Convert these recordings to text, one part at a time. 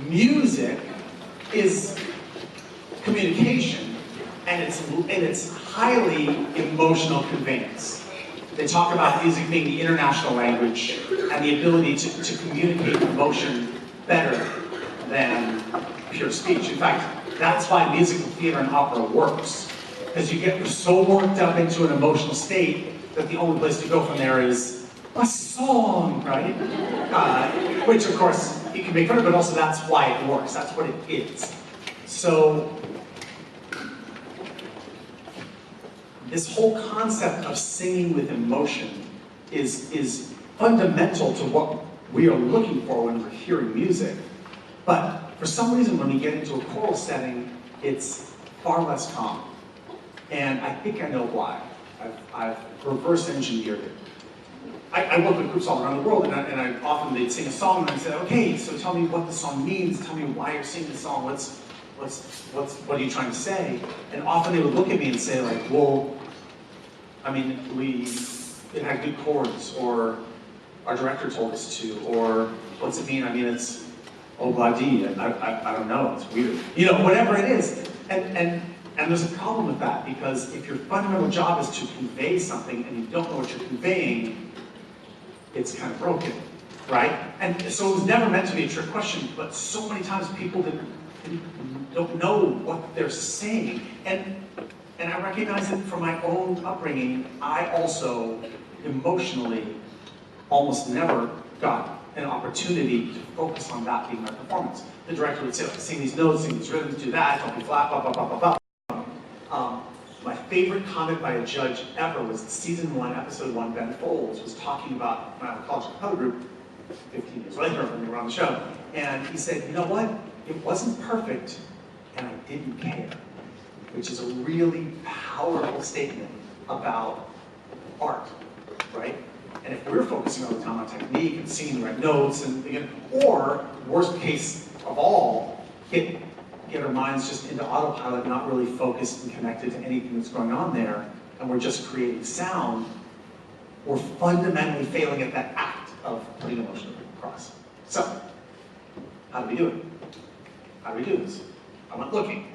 music is communication, and it's highly emotional conveyance. They talk about music being the international language and the ability to communicate emotion better than pure speech. In fact, that's why musical theater and opera works, because you get so worked up into an emotional state that the only place to go from there is a song, right? Which, of course, you can make fun of, but also that's why it works. That's what it is. So, this whole concept of singing with emotion is fundamental to what we are looking for when we're hearing music. But for some reason, when we get into a choral setting, it's far less common. And I think I know why. I've reverse engineered it. I work with groups all around the world, and I often they'd sing a song, and I said, okay, so tell me what the song means, tell me why you're singing the song, what are you trying to say? And often they would look at me and say, like, well, I mean, it had good chords, or our director told us to, or what's it mean? I mean, it's oh-blah-dee, and I don't know, it's weird. You know, whatever it is. And there's a problem with that, because if your fundamental job is to convey something and you don't know what you're conveying, it's kind of broken, right? And so it was never meant to be a trick question, but so many times people don't know what they're saying. And I recognize it from my own upbringing. I also emotionally almost never got an opportunity to focus on that being my performance. The director would say, like, sing these notes, sing these rhythms, do that, don't be flat, blah, blah, blah, blah, blah. My favorite comment by a judge ever was season 1, episode 1, Ben Folds was talking about my college color group 15 years later when we were on the show. And he said, you know what? It wasn't perfect, and I didn't care. Which is a really powerful statement about art, right? And if we're focusing all the time on technique and singing the right notes, or worst case of all, get our minds just into autopilot, not really focused and connected to anything that's going on there, and we're just creating sound, we're fundamentally failing at that act of putting emotion across. So, how do we do it? How do we do this? I went looking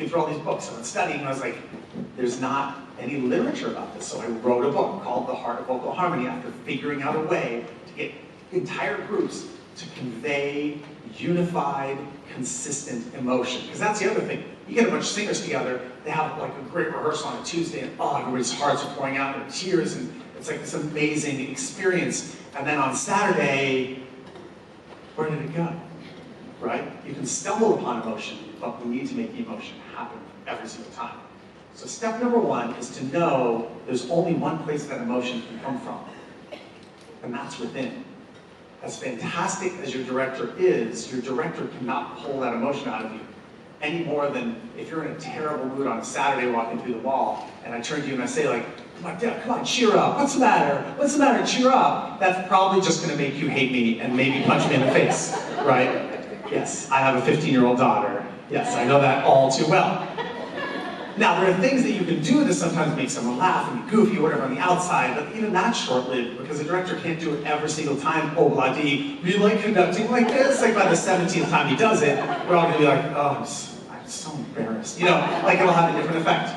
through all these books, I went studying, and I was like, there's not any literature about this. So I wrote a book called The Heart of Vocal Harmony after figuring out a way to get entire groups to convey unified, consistent emotion. Because that's the other thing. You get a bunch of singers together, they have like a great rehearsal on a Tuesday, and everybody's hearts are pouring out, and tears, and it's like this amazing experience. And then on Saturday, where did it go? Right? You can stumble upon emotion, but we need to make the emotion happen every single time. So step number 1 is to know there's only one place that emotion can come from, and that's within. As fantastic as your director is, your director cannot pull that emotion out of you any more than if you're in a terrible mood on a Saturday walking through the mall, and I turn to you and I say, like, come on, cheer up, what's the matter? What's the matter, cheer up? That's probably just gonna make you hate me and maybe punch me in the face, right? Yes, I have a 15-year-old daughter. Yes, I know that all too well. Now, there are things that you can do that sometimes make someone laugh and be goofy or whatever on the outside, but even that's short-lived because the director can't do it every single time. Oh, blah-dee, be like conducting like this. Like by the 17th time he does it, we're all gonna be like, oh, I'm so embarrassed. You know, like it'll have a different effect.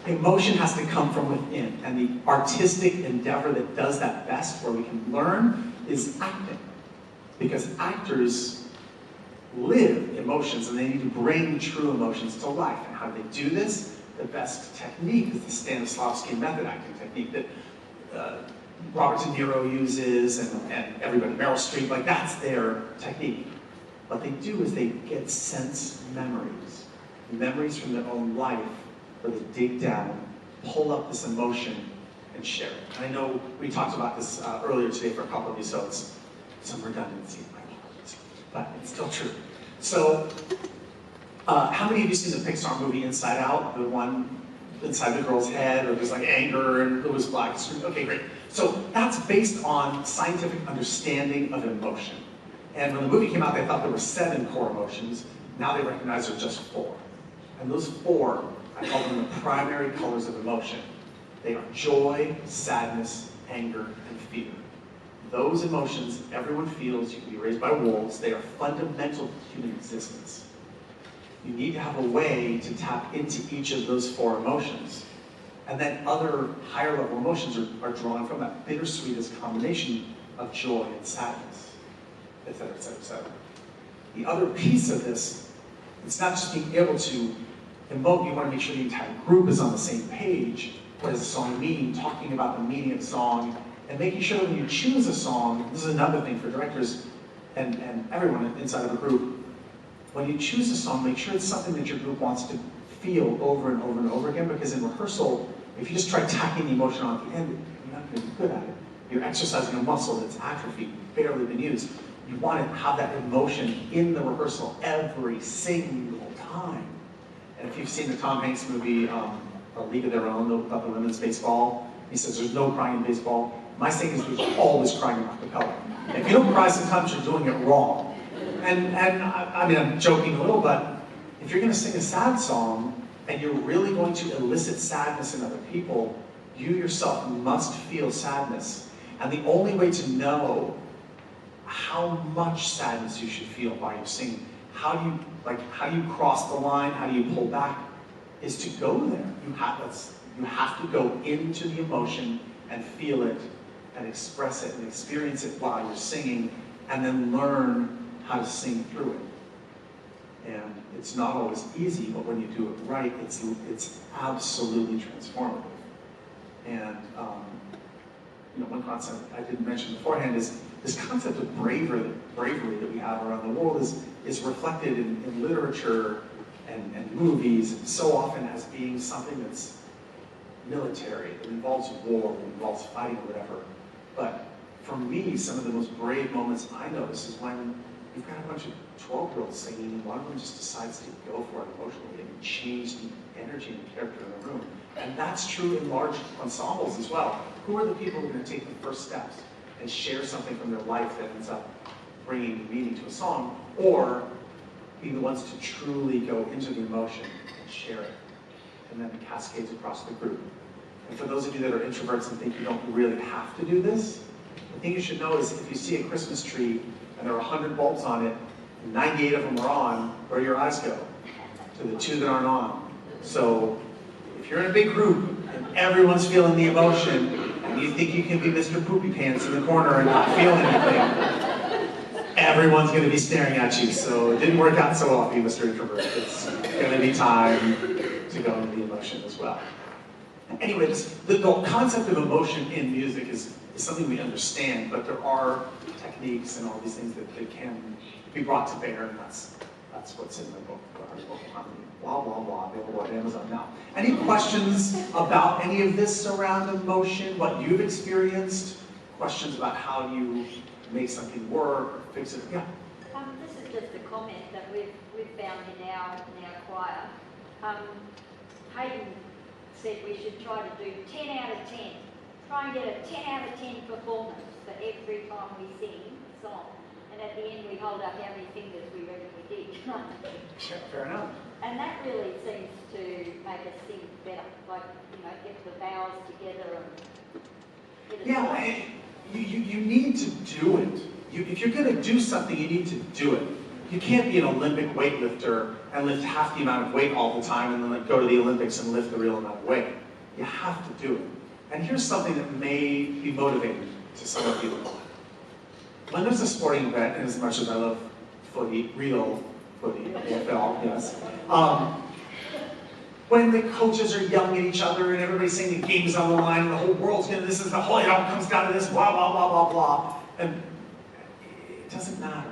Emotion has to come from within, and the artistic endeavor that does that best, where we can learn, is acting. Because actors live emotions, and they need to bring true emotions to life. And how do they do this? The best technique is the Stanislavski method acting technique that Robert De Niro uses, and everybody, Meryl Streep, like that's their technique. What they do is they get sense memories from their own life, where they dig down, pull up this emotion, and share it. And I know we talked about this earlier today for a couple of episodes. Some redundancy, but it's still true. So, how many of you seen the Pixar movie Inside Out? The one inside the girl's head, or there's like anger and it was black. Okay, great. So that's based on scientific understanding of emotion. And when the movie came out, they thought there were 7 core emotions. Now they recognize there are just 4. And those 4, I call them the primary colors of emotion. They are joy, sadness, anger, and fear. those emotions everyone feels. You can be raised by wolves. They are fundamental to human existence. You need to have a way to tap into each of those 4 emotions. And then other higher level emotions are drawn from that. Bittersweet is a combination of joy and sadness, et cetera, et cetera, et cetera. The other piece of this, it's not just being able to emote. You want to make sure the entire group is on the same page. What does a song mean? Talking about the meaning of the song, and making sure that when you choose a song, this is another thing for directors and everyone inside of a group, when you choose a song, make sure it's something that your group wants to feel over and over and over again, because in rehearsal, if you just try tacking the emotion on at the end, you're not going to be good at it. You're exercising a muscle that's atrophied, barely been used. You want to have that emotion in the rehearsal every single time. And if you've seen the Tom Hanks movie, A League of Their Own, about the women's baseball, he says there's no crying in baseball. My saying is there's always crying in acapella. If you don't cry sometimes, you're doing it wrong. And I mean, I'm joking a little, but if you're going to sing a sad song and you're really going to elicit sadness in other people, you yourself must feel sadness. And the only way to know how much sadness you should feel while you're singing, how do you cross the line, how do you pull back, is to go there. You have to go into the emotion and feel it and express it and experience it while you're singing, and then learn how to sing through it. And it's not always easy, but when you do it right, it's absolutely transformative. And one concept I didn't mention beforehand is this concept of bravery that we have around the world is reflected in literature and movies so often as being something that's military, that involves war, that involves fighting or whatever. But for me, some of the most brave moments I notice is when you've got a bunch of 12-year-olds singing, and one of them just decides to go for it emotionally and change the energy and the character in the room. And that's true in large ensembles as well. Who are the people who are going to take the first steps and share something from their life that ends up bringing meaning to a song, or be the ones to truly go into the emotion and share it, and then it cascades across the group. And for those of you that are introverts and think you don't really have to do this, the thing you should know is if you see a Christmas tree and there are 100 bulbs on it, and 98 of them are on, where do your eyes go? To the 2 that aren't on. So if you're in a big group and everyone's feeling the emotion, and you think you can be Mr. Poopy Pants in the corner and not feel anything, everyone's going to be staring at you. So it didn't work out so well for you, Mr. Introvert. It's going to be time to go into the emotion as well. Anyway, the concept of emotion in music is something we understand, but there are techniques and all these things that can be brought to bear, and that's what's in the book, Vocal Harmony. Blah, blah, blah, available at Amazon now. Any questions about any of this around emotion, what you've experienced? Questions about how you make something work or fix it? Yeah? This is just a comment that we've found in our choir. Hayden said we should try to do 10 out of 10. Try and get a 10 out of 10 performance for every time we sing a song. And at the end we hold up how many fingers we reckon we did. Sure, fair enough. And that really seems to make us sing better. Like, get the vowels together and get it you need to do it. If you're going to do something, you need to do it. You can't be an Olympic weightlifter and lift half the amount of weight all the time and then go to the Olympics and lift the real amount of weight. You have to do it. And here's something that may be motivating to some of you. When there's a sporting event, and as much as I love footy, real footy, AFL, yes, when the coaches are yelling at each other and everybody's saying the game's on the line and the whole world's gonna, this is the whole, it all comes down to this, blah, blah, blah, blah, blah. And it doesn't matter.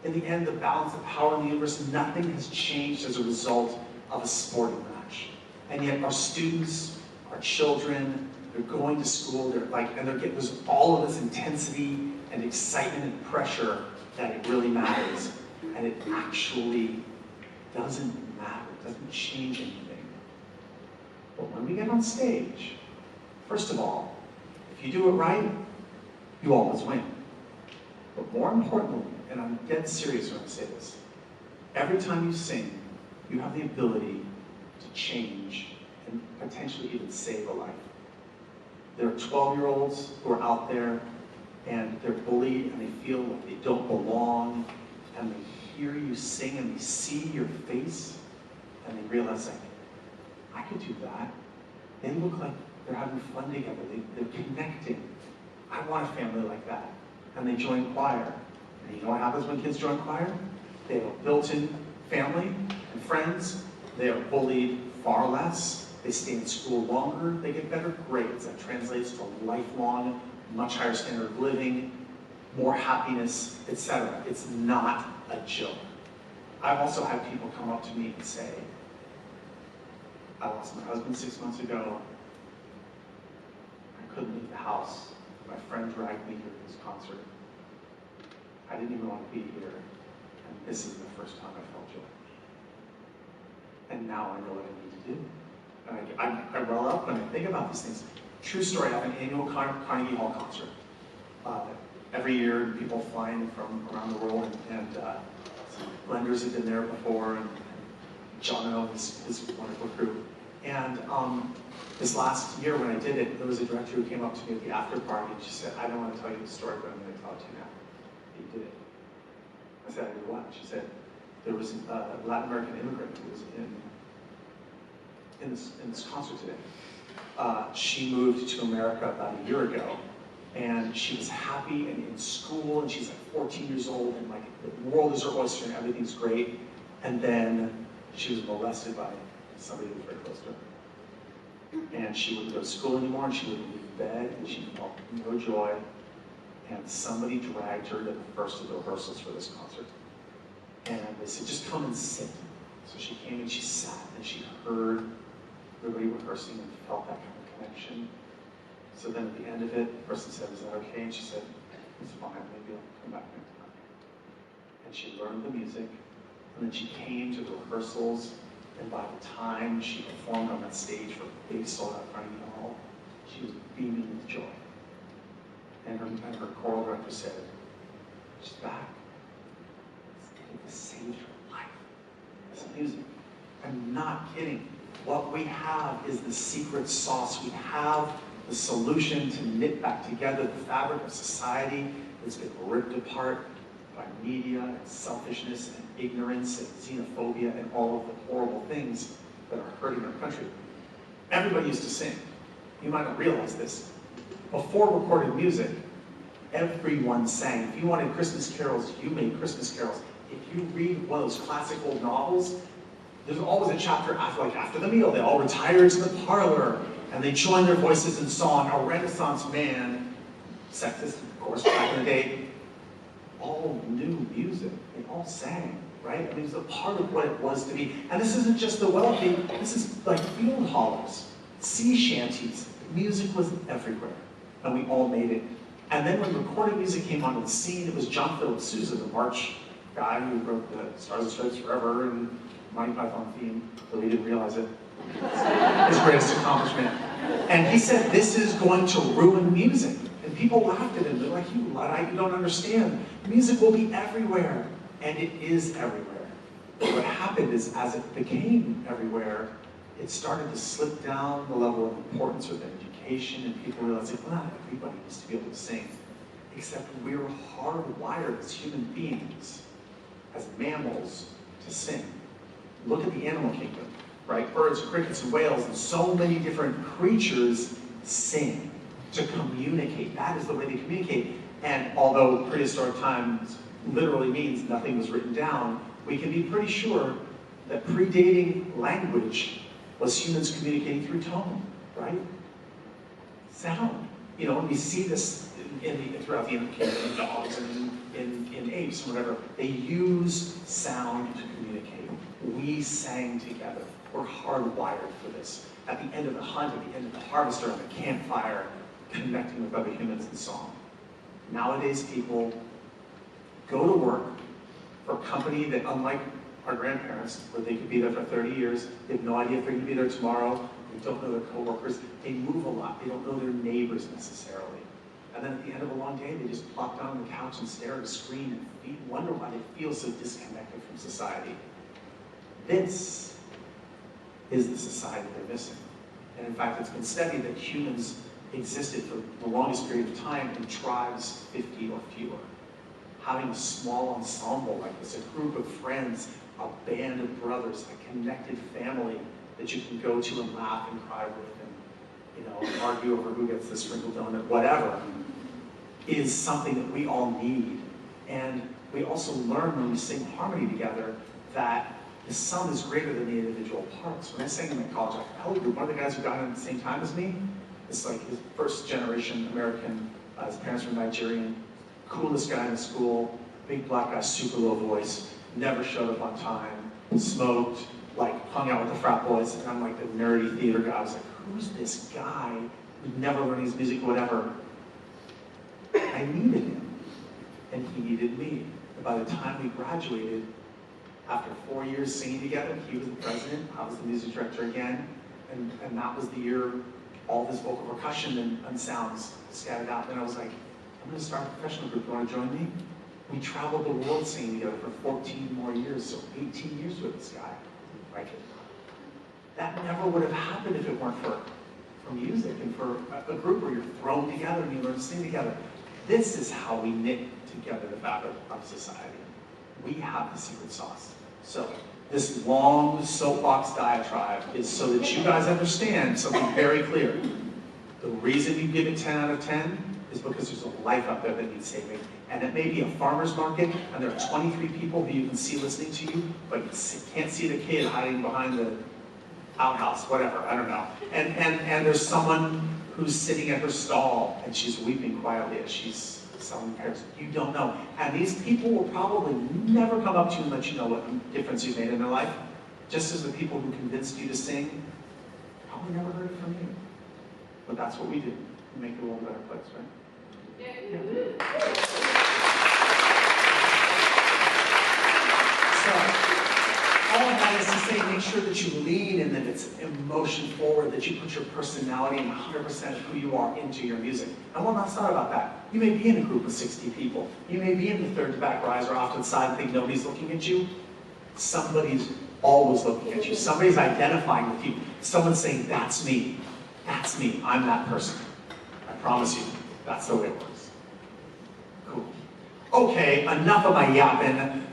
In the end, the balance of power in the universe, nothing has changed as a result of a sporting match. And yet our students, our children, they're going to school, and they're getting all of this intensity and excitement and pressure that it really matters. And it actually doesn't matter, it doesn't change anything. But when we get on stage, first of all, if you do it right, you always win. But more importantly, and I'm dead serious when I say this, every time you sing, you have the ability to change and potentially even save a life. There are 12-year-olds who are out there and they're bullied, and they feel like they don't belong, and they hear you sing, and they see your face, and they realize, like, I could do that. They look like they're having fun together. They're connecting. I want a family like that. And they join choir. And you know what happens when kids join choir? They have a built-in family and friends. They are bullied far less. They stay in school longer. They get better grades. That translates to lifelong, much higher standard of living, more happiness, etc. It's not a joke. I've also had people come up to me and say, I lost my husband 6 months ago. I couldn't leave the house. My friend dragged me here to this concert. I didn't even want to be here. And this is the first time I felt joy. And now I know what I need to do. And I well up when I think about these things. True story, I have an annual Carnegie Hall concert. Every year, people fly in from around the world, and some blenders have been there before, and John and his wonderful crew. And this last year when I did it, there was a director who came up to me at the after party, and she said, I don't want to tell you the story, but I'm going to tell it to you now. He did it. I said, I did what? She said, there was a Latin American immigrant who was in this concert today. She moved to America about a year ago, and she was happy and in school, and she's like 14 years old, and like the world is her oyster and everything's great. And then she was molested by somebody who was very close to her. And she wouldn't go to school anymore, and she wouldn't leave bed, and she felt no joy. And somebody dragged her to the first of the rehearsals for this concert. And they said, just come and sit. So she came and she sat, and she heard everybody rehearsing and felt that kind of connection. So then at the end of it, the person said, is that okay? And she said, it's fine, maybe I'll come back next time. And she learned the music, and then she came to the rehearsals, and by the time she performed on that stage for a big sold-out Carnegie Hall, she was beaming with joy. And her choral director said, she's back. It saved her life. It's music. I'm not kidding. What we have is the secret sauce. We have the solution to knit back together the fabric of society that's been ripped apart by media and selfishness and ignorance and xenophobia and all of the horrible things that are hurting our country. Everybody used to sing. You might not realize this. Before recorded music, everyone sang. If you wanted Christmas carols, you made Christmas carols. If you read one of those classic old novels, there's always a chapter after the meal. They all retire to the parlor and they join their voices in song. A Renaissance man, sexist, of course, back in the day, all knew music. They all sang, right? I mean, it was a part of what it was to be. And this isn't just the wealthy. This is like field hollers, sea shanties. Music was everywhere, and we all made it. And then when recorded music came onto the scene, it was John Philip Sousa, the March guy who wrote the Stars and Stripes Forever and Monty Python theme, though he didn't realize it. His greatest accomplishment. And he said, this is going to ruin music. And people laughed at him. They're like, you don't understand. Music will be everywhere. And it is everywhere. But what happened is, as it became everywhere, it started to slip down the level of importance of education, and people realized, like, well, not everybody needs to be able to sing. Except we're hardwired as human beings, as mammals, to sing. Look at the animal kingdom, right? Birds, crickets, and whales, and so many different creatures sing to communicate. That is the way they communicate. And although prehistoric times literally means nothing was written down, we can be pretty sure that predating language was humans communicating through tone, right? Sound. You know, and we see this throughout the animal kingdom, in dogs and in apes and whatever. They use sound to communicate. We sang together. We're hardwired for this. At the end of the hunt, at the end of the harvest, around the campfire, connecting with other humans in song. Nowadays, people go to work for a company that, unlike our grandparents, where they could be there for 30 years, they have no idea if they're going to be there tomorrow, they don't know their coworkers, they move a lot, they don't know their neighbors necessarily. And then at the end of a long day, they just plop down on the couch and stare at a screen and wonder why they feel so disconnected from society. This is the society they're missing. And in fact, it's been studied that humans existed for the longest period of time in tribes 50 or fewer. Having a small ensemble like this, a group of friends, a band of brothers, a connected family that you can go to and laugh and cry with and argue over who gets the sprinkled donut, whatever, is something that we all need. And we also learn when we sing harmony together that the sum is greater than the individual parts. When I sang in the college acapella group, one of the guys who got in at the same time as me, is like his first generation American, his parents were Nigerian, coolest guy in the school, big black guy, super low voice, never showed up on time, smoked, like hung out with the frat boys, and I'm like the nerdy theater guy. I was like, who's this guy who'd never learned his music, whatever? I needed him, and he needed me. And by the time we graduated, after 4 years singing together, he was the president, I was the music director again, and that was the year all this vocal percussion and sounds scattered out. And I was like, I'm going to start a professional group. You want to join me? We traveled the world singing together for 14 more years, so 18 years with this guy. Right? That never would have happened if it weren't for music and for a group where you're thrown together and you learn to sing together. This is how we knit together the fabric of society. We have the secret sauce. So this long soapbox diatribe is so that you guys understand something very clear. The reason you give it 10 out of 10 is because there's a life out there that needs saving. And it may be a farmer's market, and there are 23 people who you can see listening to you, but you can't see the kid hiding behind the outhouse, whatever, I don't know. And there's someone who's sitting at her stall, and she's weeping quietly as she's selling pears. You don't know. And these people will probably never come up to you and let you know what difference you've made in their life, just as the people who convinced you to sing probably never heard it from you. But that's what we do. We make the world a better place, right? Yeah. So, all of that is to say, make sure that you lean and that it's emotion forward, that you put your personality and 100% of who you are into your music. And one last thought about that. You may be in a group of 60 people. You may be in the third to back rise or off to the side and think nobody's looking at you. Somebody's always looking at you. Somebody's identifying with you. Someone's saying, that's me. That's me. I'm that person. I promise you, that's the way it works. Cool. Okay, enough of my yapping.